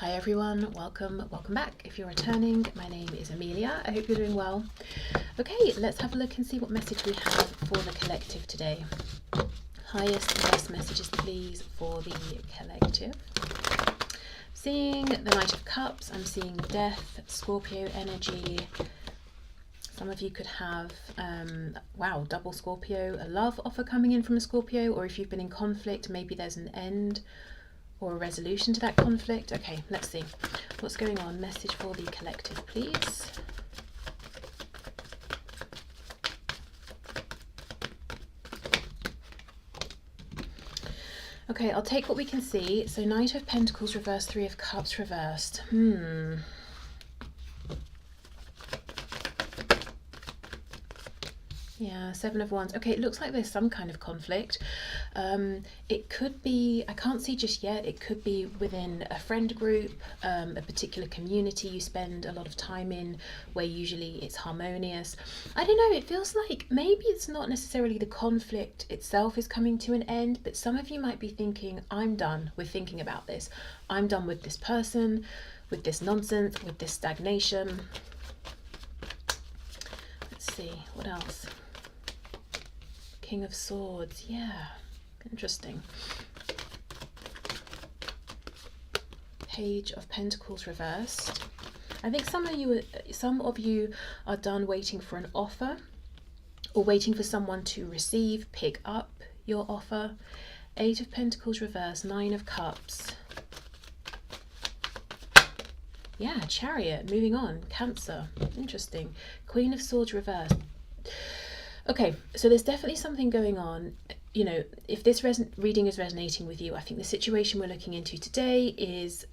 Hi everyone, welcome back. If you're returning, my name is Amelia. I hope you're doing well. Okay, let's have a look and see what message we have for the collective today. Highest and best messages, please, for the collective. Seeing the Knight of Cups, I'm seeing Death, Scorpio energy. Some of you could have, wow, double Scorpio, a love offer coming in from a Scorpio, or if you've been in conflict, maybe there's an end or a resolution to that conflict. Okay, let's see what's going on. Message for the collective, please. Okay, I'll take what we can see. So Knight of Pentacles reversed, Three of Cups reversed. Yeah, Seven of Wands. Okay, it looks like there's some kind of conflict. It could be, I can't see just yet, it could be within a friend group, a particular community you spend a lot of time in, where usually it's harmonious. I don't know, it feels like maybe it's not necessarily the conflict itself is coming to an end, but some of you might be thinking, I'm done with thinking about this. I'm done with this person, with this nonsense, with this stagnation. Let's see, what else? King of Swords, yeah, interesting. Page of Pentacles reversed. I think some of you are done waiting for an offer, or waiting for someone to receive, pick up your offer. Eight of Pentacles reversed, Nine of Cups. Yeah, Chariot, moving on, Cancer, interesting. Queen of Swords reversed. Okay, so there's definitely something going on. You know, if this reading is resonating with you, I think the situation we're looking into today is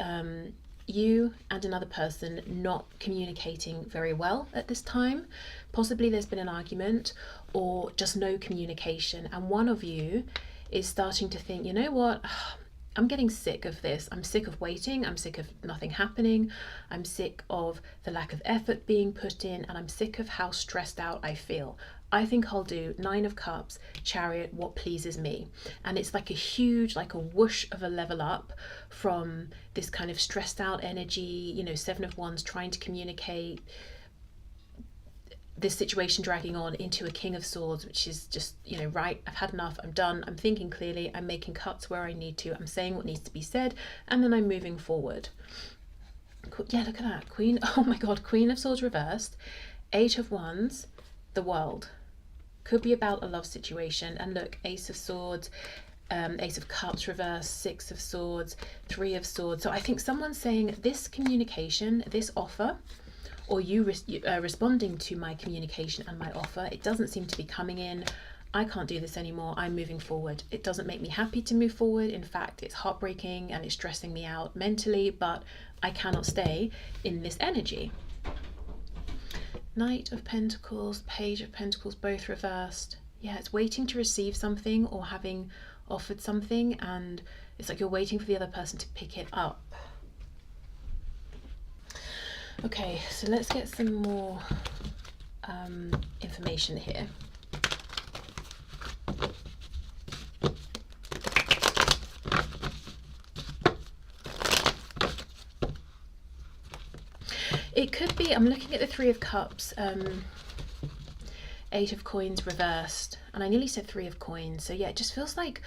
you and another person not communicating very well at this time. Possibly there's been an argument or just no communication, and one of you is starting to think, you know what, I'm getting sick of this. I'm sick of waiting. I'm sick of nothing happening. I'm sick of the lack of effort being put in, and I'm sick of how stressed out I feel. I think I'll do Nine of Cups, Chariot, what pleases me. And it's like a huge, like a whoosh of a level up from this kind of stressed out energy, you know, Seven of Wands trying to communicate, this situation dragging on, into a King of Swords, which is just, you know, right, I've had enough, I'm done, I'm thinking clearly, I'm making cuts where I need to, I'm saying what needs to be said, and then I'm moving forward. Yeah, look at that, Queen, oh my God, Queen of Swords reversed, Eight of Wands, the World. Could be about a love situation, and look, Ace of Swords, Ace of Cups reversed, Six of Swords, Three of Swords. So I think someone's saying this communication, this offer, or you responding to my communication and my offer, it doesn't seem to be coming in. I can't do this anymore. I'm moving forward. It doesn't make me happy to move forward. In fact, it's heartbreaking and it's stressing me out mentally, but I cannot stay in this energy. Knight of Pentacles, Page of Pentacles, both reversed. Yeah, it's waiting to receive something or having offered something, and it's like you're waiting for the other person to pick it up. Okay, so let's get some more information here. It could be, I'm looking at the Three of Cups, Eight of Coins reversed, and I nearly said Three of Coins. So yeah, it just feels like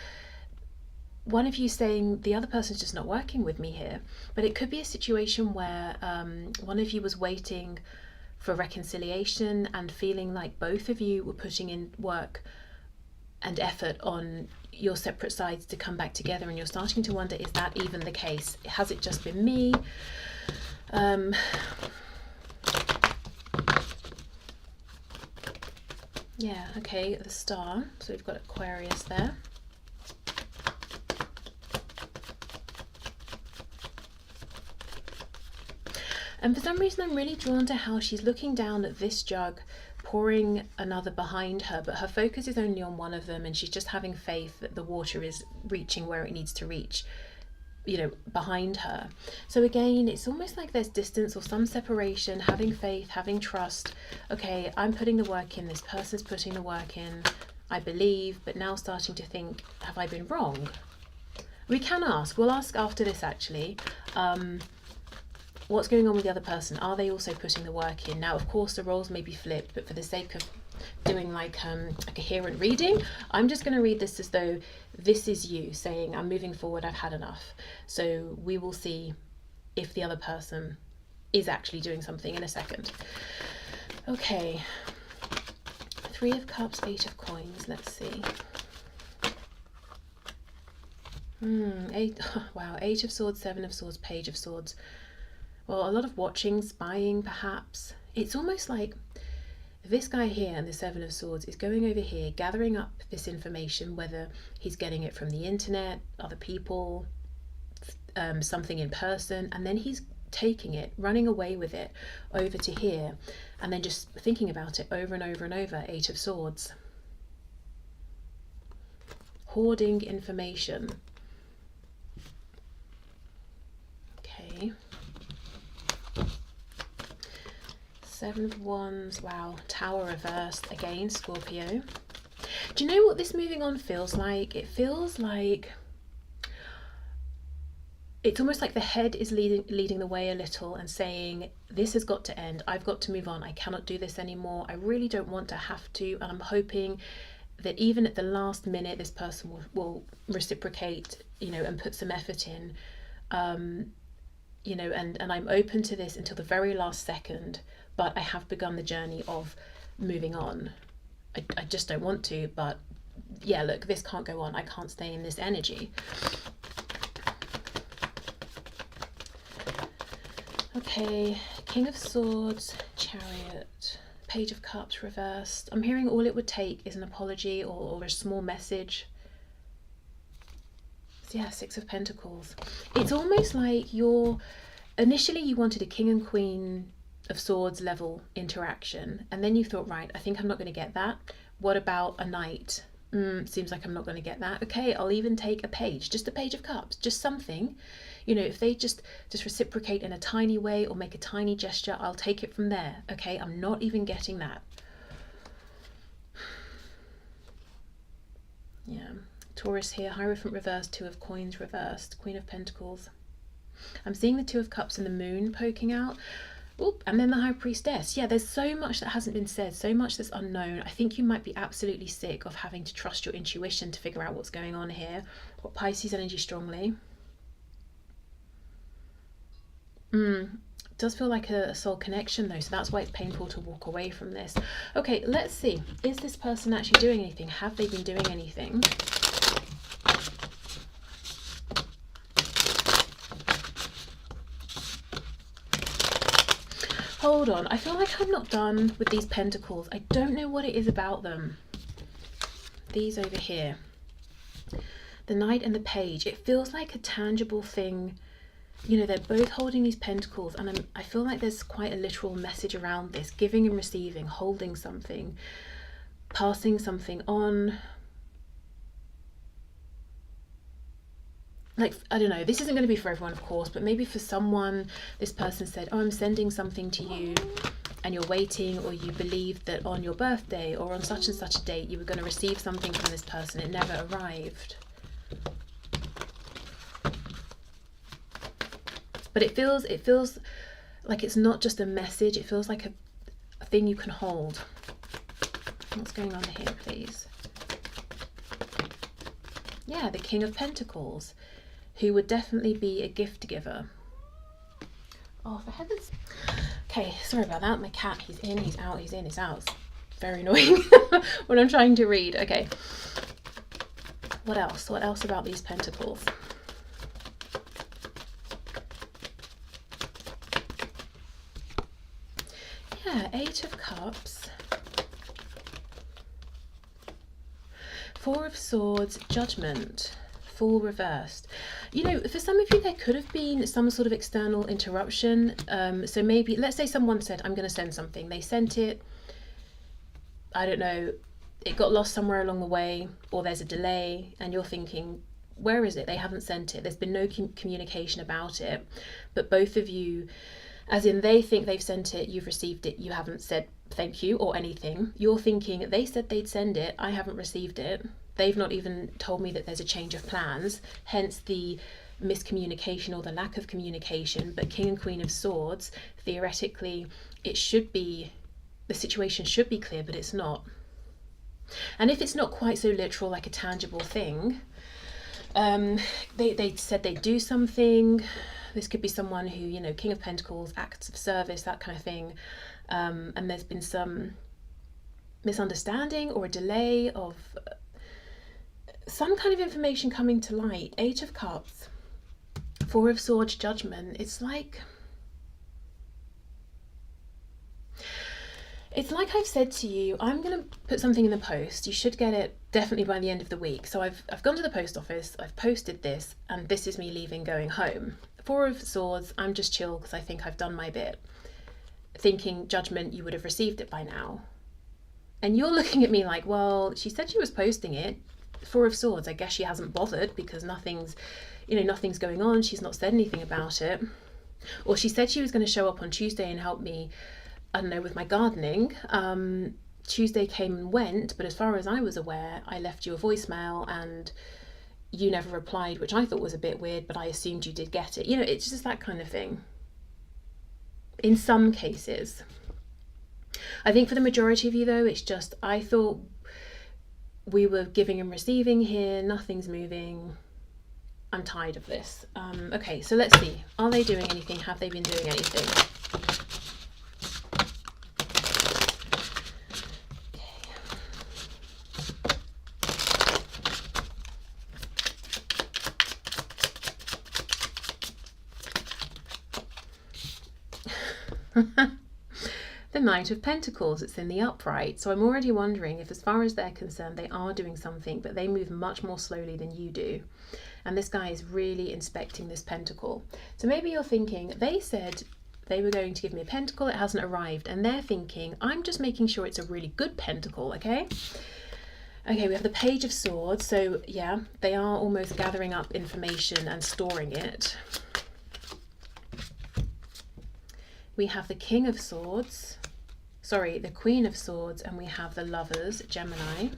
one of you saying the other person's just not working with me here. But it could be a situation where one of you was waiting for reconciliation and feeling like both of you were putting in work and effort on your separate sides to come back together, and you're starting to wonder, is that even the case? Has it just been me? Yeah, okay, the Star, so we've got Aquarius there. And for some reason I'm really drawn to how she's looking down at this jug, pouring another behind her, but her focus is only on one of them, and she's just having faith that the water is reaching where it needs to reach, you know, behind her. So again, it's almost like there's distance or some separation, having faith, having trust. Okay, I'm putting the work in, this person's putting the work in, I believe, but now starting to think, have I been wrong? We can ask, we'll ask after this actually. what's going on with the other person? Are they also putting the work in? Now, of course, the roles may be flipped, but for the sake of doing like a coherent reading, I'm just going to read this as though this is you saying, I'm moving forward, I've had enough. So we will see if the other person is actually doing something in a second. Okay, 3 of Cups, 8 of Coins, let's see. Wow, 8 of Swords, 7 of Swords, Page of Swords. Well, a lot of watching, spying perhaps. It's almost like this guy here and the 7 of Swords is going over here, gathering up this information, whether he's getting it from the internet, other people, something in person, and then he's taking it, running away with it over to here, and then just thinking about it over and over and over. 8 of Swords. Hoarding information. Okay. 7 of Wands, wow, Tower reversed, again, Scorpio. Do you know what this moving on feels like? It feels like, it's almost like the head is leading the way a little and saying, this has got to end, I've got to move on, I cannot do this anymore, I really don't want to have to, and I'm hoping that even at the last minute, this person will reciprocate, you know, and put some effort in, you know, and I'm open to this until the very last second, but I have begun the journey of moving on. I just don't want to, but yeah, look, this can't go on. I can't stay in this energy. Okay, King of Swords, Chariot, Page of Cups reversed. I'm hearing all it would take is an apology or a small message. So yeah, 6 of Pentacles. It's almost like initially you wanted a King and Queen of Swords level interaction, and then you thought, right, I think I'm not going to get that. What about a Knight? Seems like I'm not going to get that. Okay, I'll even take a Page, just a Page of Cups, just something. You know, if they just reciprocate in a tiny way or make a tiny gesture, I'll take it from there. Okay, I'm not even getting that. Yeah, Taurus here, Hierophant reversed, 2 of Coins reversed, Queen of Pentacles. I'm seeing the 2 of Cups and the Moon poking out. Oop, and then the High Priestess. Yeah, there's so much that hasn't been said, so much that's unknown. I think you might be absolutely sick of having to trust your intuition to figure out what's going on here. Got Pisces energy strongly. It does feel like a soul connection though, so that's why it's painful to walk away from this. Okay, let's see. Is this person actually doing anything? Have they been doing anything? Hold on, I feel like I'm not done with these pentacles. I don't know what it is about them. These over here. The Knight and the Page. It feels like a tangible thing. You know, they're both holding these pentacles, and I feel like there's quite a literal message around this. Giving and receiving, holding something, passing something on. Like, I don't know, this isn't going to be for everyone, of course, but maybe for someone, this person said, oh, I'm sending something to you, and you're waiting, or you believed that on your birthday or on such and such a date you were going to receive something from this person. It never arrived. But it feels like it's not just a message, it feels like a thing you can hold. What's going on here, please? Yeah, the King of Pentacles, who would definitely be a gift giver. Oh, for heaven's... Okay, sorry about that. My cat, he's in, he's out, he's in, he's out. It's very annoying when I'm trying to read. Okay. What else? What else about these pentacles? Yeah, 8 of Cups. 4 of Swords, Judgment, Fool reversed. You know, for some of you, there could have been some sort of external interruption. So maybe, let's say someone said, I'm going to send something. They sent it, I don't know, it got lost somewhere along the way, or there's a delay, and you're thinking, where is it? They haven't sent it. There's been no communication about it. But both of you, as in they think they've sent it, you've received it, you haven't said thank you or anything. You're thinking, they said they'd send it, I haven't received it. They've not even told me that there's a change of plans, hence the miscommunication or the lack of communication, but King and Queen of Swords, theoretically, it should be, the situation should be clear, but it's not. And if it's not quite so literal, like a tangible thing, they said they'd do something. This could be someone who, you know, King of Pentacles, acts of service, that kind of thing. And there's been some misunderstanding or a delay of some kind of information coming to light. Eight of Cups, Four of Swords, Judgment. It's like I've said to you, I'm going to put something in the post. You should get it definitely by the end of the week. So I've gone to the post office, I've posted this, and this is me leaving, going home. Four of Swords, I'm just chill because I think I've done my bit. Thinking, Judgment, you would have received it by now. And you're looking at me like, well, she said she was posting it. Four of Swords, I guess she hasn't bothered because nothing's going on. She's not said anything about it. Or she said she was going to show up on Tuesday and help me, I don't know, with my gardening. Tuesday came and went, but as far as I was aware, I left you a voicemail and you never replied, which I thought was a bit weird, but I assumed you did get it. You know, it's just that kind of thing. In some cases. I think for the majority of you though, it's just, I thought we were giving and receiving here, nothing's moving. I'm tired of this. Okay, so let's see. Are they doing anything? Have they been doing anything? The Knight of Pentacles, it's in the upright. So I'm already wondering if, as far as they're concerned, they are doing something, but they move much more slowly than you do. And this guy is really inspecting this pentacle. So maybe you're thinking, they said they were going to give me a pentacle, it hasn't arrived. And they're thinking, I'm just making sure it's a really good pentacle, okay? Okay, we have the Page of Swords. So yeah, they are almost gathering up information and storing it. We have the King of Swords, sorry, the Queen of Swords, and we have the Lovers, Gemini.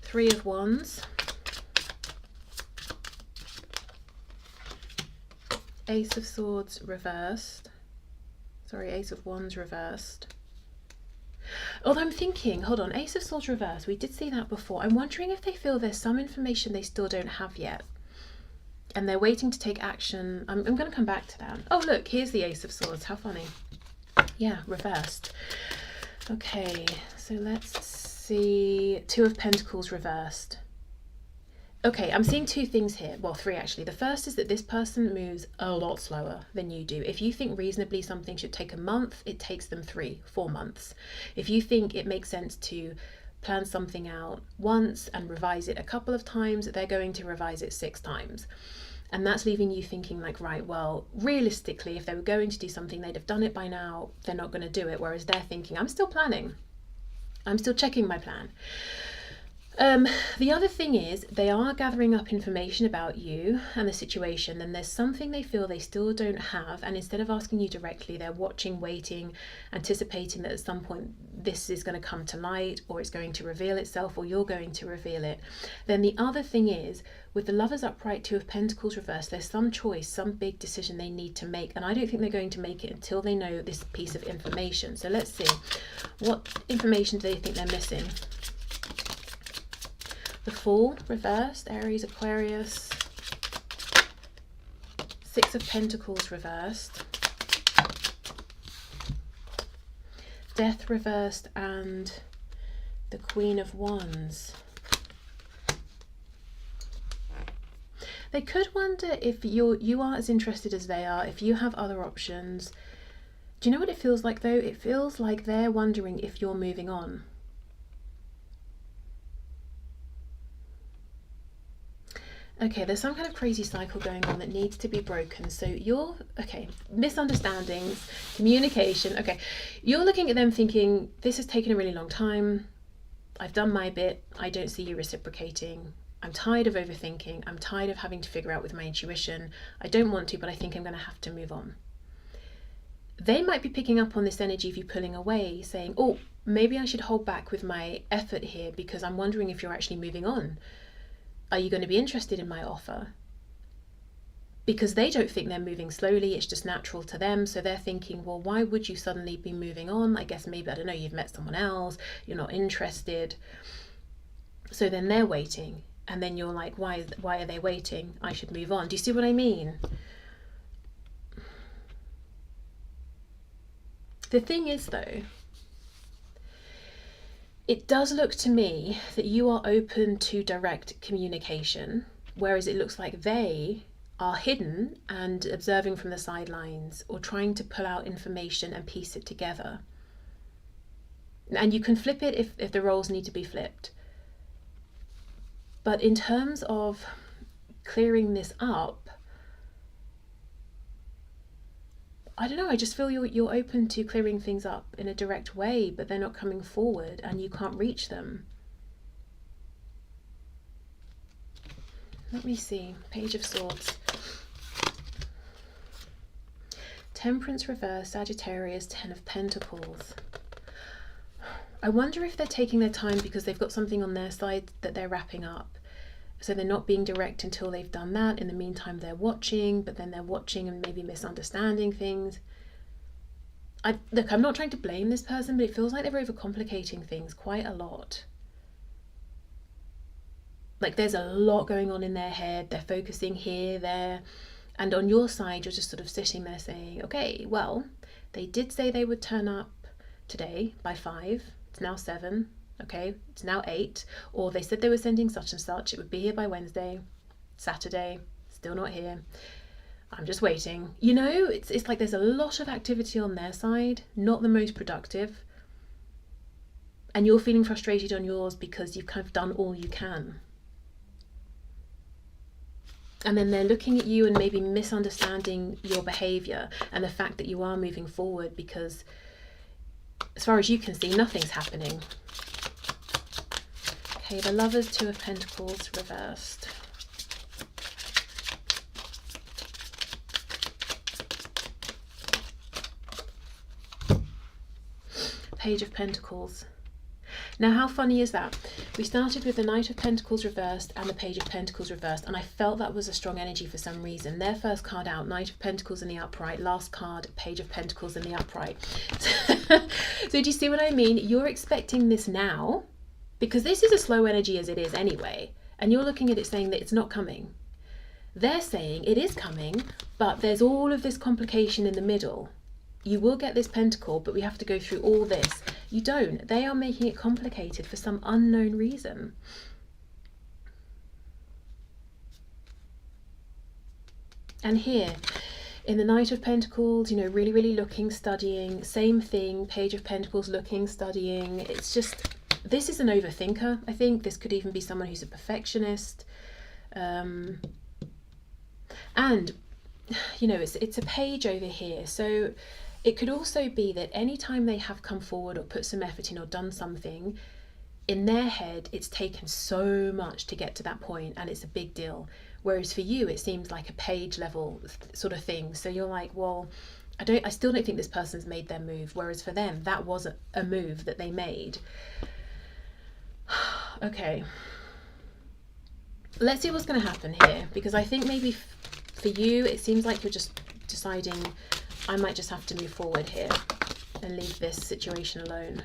Three of Wands, Ace of Swords reversed, sorry, Ace of Wands reversed. Although I'm thinking, hold on, Ace of Swords reversed, we did see that before. I'm wondering if they feel there's some information they still don't have yet. And they're waiting to take action. I'm going to come back to that. Oh, look, here's the Ace of Swords. How funny. Yeah, reversed. Okay, so let's see. Two of Pentacles reversed. Okay, I'm seeing two things here. Well, three actually. The first is that this person moves a lot slower than you do. If you think reasonably something should take a month, it takes them 3-4 months. If you think it makes sense to plan something out once and revise it a couple of times, they're going to revise it 6 times. And that's leaving you thinking like, right, well, realistically, if they were going to do something, they'd have done it by now. They're not going to do it. Whereas they're thinking, I'm still planning. I'm still checking my plan. The other thing is they are gathering up information about you and the situation, and there's something they feel they still don't have, and instead of asking you directly, they're watching, waiting, anticipating that at some point this is going to come to light, or it's going to reveal itself, or you're going to reveal it. Then the other thing is, with the Lovers upright, Two of Pentacles reversed, there's some choice, some big decision they need to make, and I don't think they're going to make it until they know this piece of information. So let's see, what information do they think they're missing? The Fool reversed, Aries, Aquarius. Six of Pentacles reversed. Death reversed, and the Queen of Wands. They could wonder if you are as interested as they are, if you have other options. Do you know what it feels like though? It feels like they're wondering if you're moving on. Okay, there's some kind of crazy cycle going on that needs to be broken. So you're, okay, misunderstandings, communication. Okay, you're looking at them thinking, this has taken a really long time. I've done my bit. I don't see you reciprocating. I'm tired of overthinking. I'm tired of having to figure out with my intuition. I don't want to, but I think I'm going to have to move on. They might be picking up on this energy of you pulling away, saying, oh, maybe I should hold back with my effort here, because I'm wondering if you're actually moving on. Are you going to be interested in my offer? Because they don't think they're moving slowly, it's just natural to them. So they're thinking, well, why would you suddenly be moving on? I guess maybe, I don't know, you've met someone else, you're not interested. So then they're waiting. And then you're like, why are they waiting? I should move on. Do you see what I mean? The thing is, though, it does look to me that you are open to direct communication, whereas it looks like they are hidden and observing from the sidelines, or trying to pull out information and piece it together. And you can flip it if the roles need to be flipped. But in terms of clearing this up, I don't know, I just feel you're open to clearing things up in a direct way, but they're not coming forward and you can't reach them. Let me see. Page of Swords. Temperance reverse, Sagittarius, Ten of Pentacles. I wonder if they're taking their time because they've got something on their side that they're wrapping up. So they're not being direct until they've done that. In the meantime, they're watching, but then they're watching and maybe misunderstanding things. Look, I'm not trying to blame this person, but it feels like they're overcomplicating things quite a lot. Like there's a lot going on in their head. They're focusing here, there. And on your side, you're just sort of sitting there saying, okay, well, they did say they would turn up today by 5. It's now 7. Okay, it's now 8. Or they said they were sending such and such. It would be here by Wednesday. Saturday, still not here. I'm just waiting. You know, it's like there's a lot of activity on their side, not the most productive. And you're feeling frustrated on yours because you've kind of done all you can. And then they're looking at you and maybe misunderstanding your behavior and the fact that you are moving forward, because as far as you can see, nothing's happening. Okay, the Lovers, Two of Pentacles reversed. Page of Pentacles. Now, how funny is that? We started with the Knight of Pentacles reversed and the Page of Pentacles reversed, and I felt that was a strong energy for some reason. Their first card out, Knight of Pentacles in the upright. Last card, Page of Pentacles in the upright. So do you see what I mean? You're expecting this now, because this is a slow energy as it is anyway, and you're looking at it saying that it's not coming. They're saying it is coming, but there's all of this complication in the middle. You will get this pentacle, but we have to go through all this. You don't. They are making it complicated for some unknown reason. And here, in the Knight of Pentacles, you know, really, really looking, studying, same thing, Page of Pentacles, looking, studying. It's just, this is an overthinker, I think. This could even be someone who's a perfectionist. And, you know, it's a page over here. So it could also be that anytime they have come forward or put some effort in or done something, in their head, it's taken so much to get to that point and it's a big deal. Whereas for you, it seems like a page level sort of thing. So you're like, well, I still don't think this person's made their move. Whereas for them, that was a move that they made. Okay. Let's see what's going to happen here, because I think maybe for you, it seems like you're just deciding, I might just have to move forward here and leave this situation alone.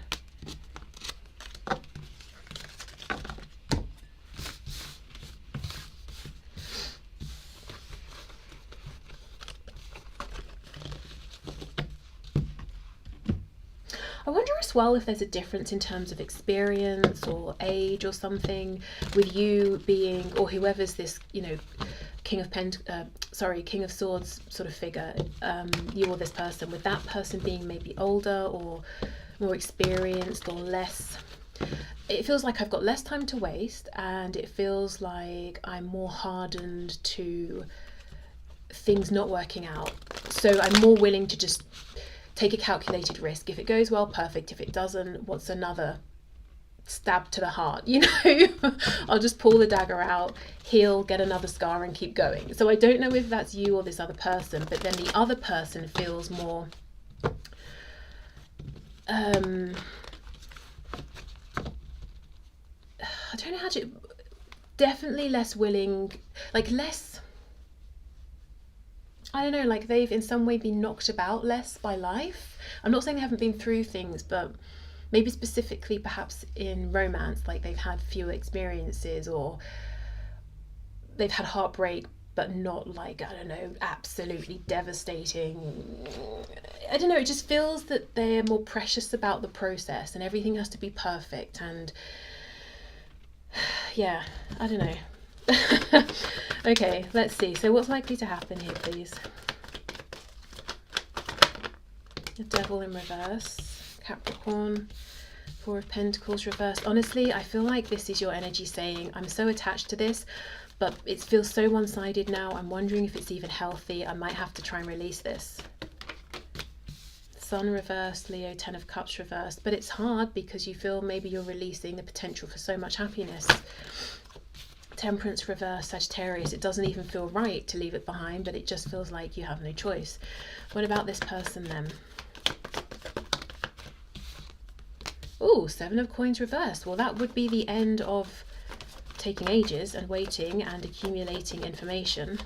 I wonder as well if there's a difference in terms of experience or age or something with you being, or whoever's this, you know, King of Swords sort of figure, you or this person, with that person being maybe older or more experienced or less. It feels like I've got less time to waste, and it feels like I'm more hardened to things not working out. So I'm more willing to just take a calculated risk. If it goes well, perfect. If it doesn't, what's another stab to the heart, you know? I'll just pull the dagger out, heal, get another scar and keep going. So I don't know if that's you or this other person, but then the other person feels more I don't know how to, definitely less willing, like less, I don't know, like they've in some way been knocked about less by life. I'm not saying they haven't been through things, but maybe specifically perhaps in romance, like they've had fewer experiences, or they've had heartbreak, but not like, I don't know, absolutely devastating. I don't know, it just feels that they're more precious about the process and everything has to be perfect. And yeah, I don't know. Okay, let's see. So what's likely to happen here, please? The Devil in reverse, Capricorn, Four of Pentacles reversed. Honestly, I feel like this is your energy saying, I'm so attached to this, but it feels so one-sided now. I'm wondering if it's even healthy. I might have to try and release this. Sun reversed, Leo, Ten of Cups reversed. But it's hard because you feel maybe you're releasing the potential for so much happiness. Temperance reversed, Sagittarius. It doesn't even feel right to leave it behind, but it just feels like you have no choice. What about this person then? Oh, Seven of Coins reversed. Well, that would be the end of taking ages and waiting and accumulating information.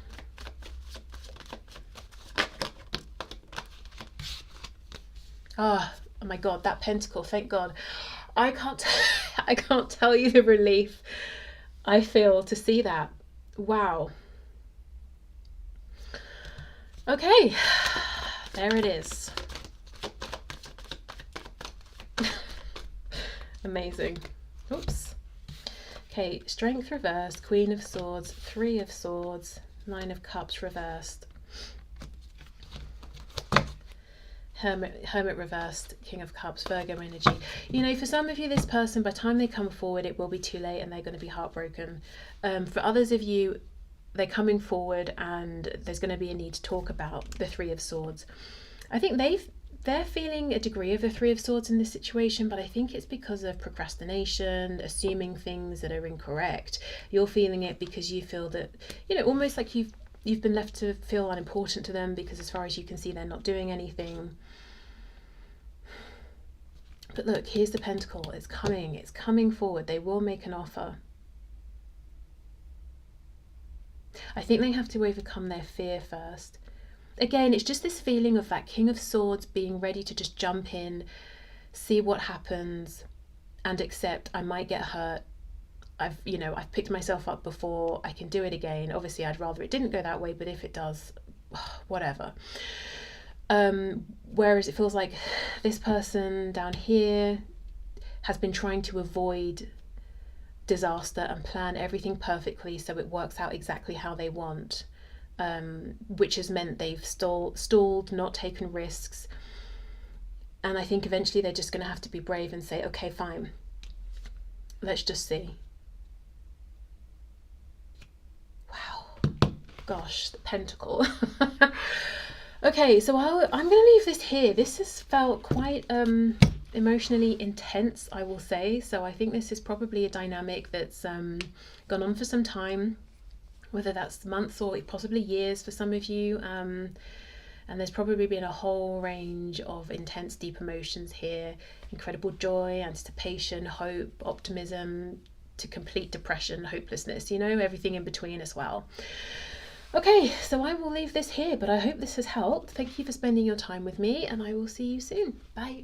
Oh my God, that pentacle, thank God. I can't tell you the relief I feel to see that. Wow. Okay, there it is. Amazing. Oops. Okay, Strength reversed, Queen of Swords, Three of Swords, Nine of Cups reversed, Hermit reversed, King of Cups, Virgo energy. You know, for some of you, this person, by the time they come forward, it will be too late and they're going to be heartbroken. For others of you, they're coming forward and there's going to be a need to talk about the Three of Swords. I think they're feeling a degree of the Three of Swords in this situation, but I think it's because of procrastination, assuming things that are incorrect. You're feeling it because you feel that, you know, almost like you've been left to feel unimportant to them, because as far as you can see, they're not doing anything. But look, here's the Pentacle. It's coming forward. They will make an offer. I think they have to overcome their fear first. Again, it's just this feeling of that King of Swords being ready to just jump in, see what happens, and accept I might get hurt. I've picked myself up before, I can do it again. Obviously, I'd rather it didn't go that way, but if it does, whatever. Whereas it feels like this person down here has been trying to avoid disaster and plan everything perfectly so it works out exactly how they want, which has meant they've stalled, not taken risks. And I think eventually they're just going to have to be brave and say, okay, fine, let's just see. Wow, gosh, the Pentacle. Okay, so I'm going to leave this here. This has felt quite emotionally intense, I will say. So I think this is probably a dynamic that's gone on for some time, whether that's months or possibly years for some of you. And there's probably been a whole range of intense, deep emotions here. Incredible joy, anticipation, hope, optimism, to complete depression, hopelessness, you know, everything in between as well. Okay, so I will leave this here, but I hope this has helped. Thank you for spending your time with me, and I will see you soon. Bye.